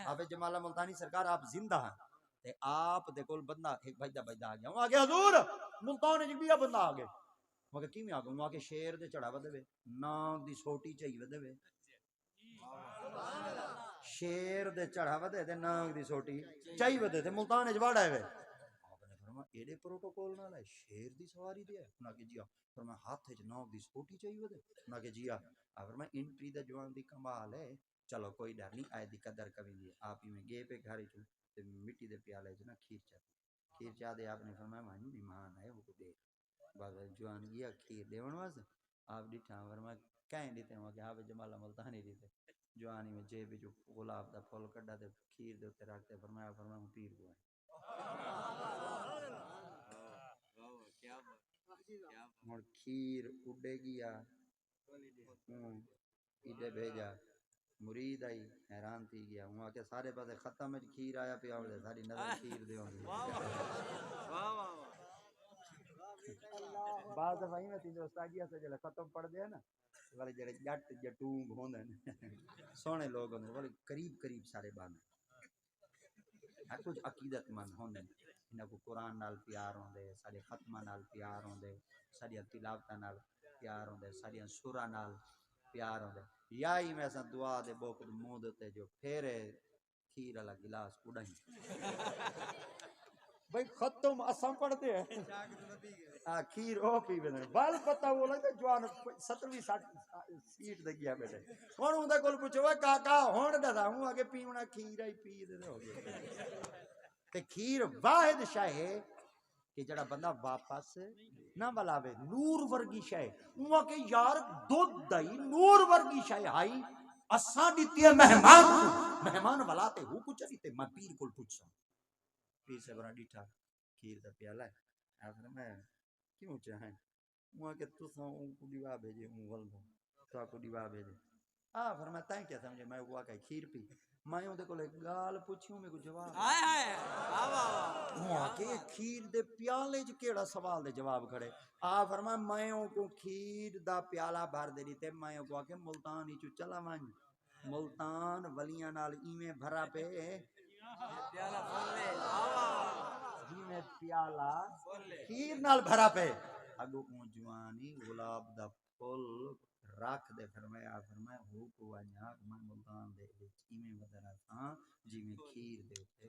حافظ جمال ملتانی سرکار آپ زندہ ہیں تے آپ دے کول بندہ ایک بھجدا آ گیا وہ آگے حضور ملتان وچ بھی بندہ آ گیا وہ کہ کیویں آ گیا وہ کہ شیر دے چڑھاوا دے ناگ دی سوٹی چاہیے دے شیر دے چڑھاوا دے ناگ دی سوٹی چاہیے دے ملتان وچ وڑ آئے ایڈے پروٹوکول نال ہے شیر دی سواری دے نہ کہ جی فرمایا ہاتھ وچ ناگ دی سوٹی چاہیے دے نہ کہ جی فرمایا انٹری دا جوان دی کمال ہے چلو کوئی ڈر نہیں آئے دی قدر کبھی دی آپ ہی میں گئے پہ گھر چ تے مٹی دے پیالے چ نا کھیر چا دے آپ نے فرمایا مانی مہمان آئے وہ کو دے بس جوان گیا کھیر دیون واسطے آپ ڈٹھا فرمایا کہیں دیتے ہو کہ آپ جمال ملتانی دیتے جوانی میں جیب جو گلاب دا پھول کڈا تے کھیر دے اوتے رکھتے فرمایا ہوں پیر کو اور کھیر اڈے گیا ایڈے بھیجا مرید آئی حیران تھی گیا وہاں کے سارے پاسے ختم ہے کھیر آیا پیا اور ساری نظر کھیر دے ہوں بعض دفعہ میں تین استادیہ سے جلے ختم پڑھ دیا نا والے جڑے جٹ جٹونگ ہوندے سونے لوگ ہوندے والے قریب قریب سارے بانے کچھ عقیدت مند ہوندے انہاں کو قرآن نال پیار ہوندے سارے ختمہ نال پیار ہوندے ساری تلاوتاں نال پیار ہوندے ساری سورہ نال پیار ہوندے یا ہی میں سا دعا دے بوک منہ دے جو پھیرے کھیر والا گلاس اڑائی بھائی ختم اساں پڑھتے ہیں کھیر او پی ویندے بال پتہ وہ لگدا جوان 70ویں 60 سیٹ دے گیا بیٹے ہن اوندا کول پوچھو کاکا ہن دسا ہوں اگے پیونا کھیر ہی پی دے ہو گیا تے کھیر واحد شے ہے کہ جڑا بندہ واپس نہ بلاوے نور ورگی شے او کہ یار دودھ دئی نور ورگی شے ہائی اساں دتی مہمان بلاتے ہو کچھ نہیں تے میں پیر کول پوچھاں پیر سے بڑا ڈٹھا کھیر دا پیالہ ہے آخر میں کیوں چاہیں وہاں کہ تساں کو دیوا بھیجے ہوں ولدوں تو کو دیوا بھیجے فرمایا تائیں کیا سمجھے میں وہ کہ کھیر پی میں اون دے کول ایک گال پوچھیوں میں کو جواب ہائے ہائے واہ واہ واہ کہ کھیر دے پیالے وچ کیڑا سوال دے جواب کھڑے فرمایا میں اون کو کھیر دا پیالہ بھر دے تے میں کو کہ ملتان وچ چلا ون ملتان ولیاں نال ایویں بھرا پے پیالہ بھولے جیویں پیالہ کھیر نال بھرا پے اگو اون جوانی گلاب دا پھول رکھ دے فرمایا ہو کو ونیا میں ملتان دے وچ ایویں بدرا تھا جویں کھیر دے تے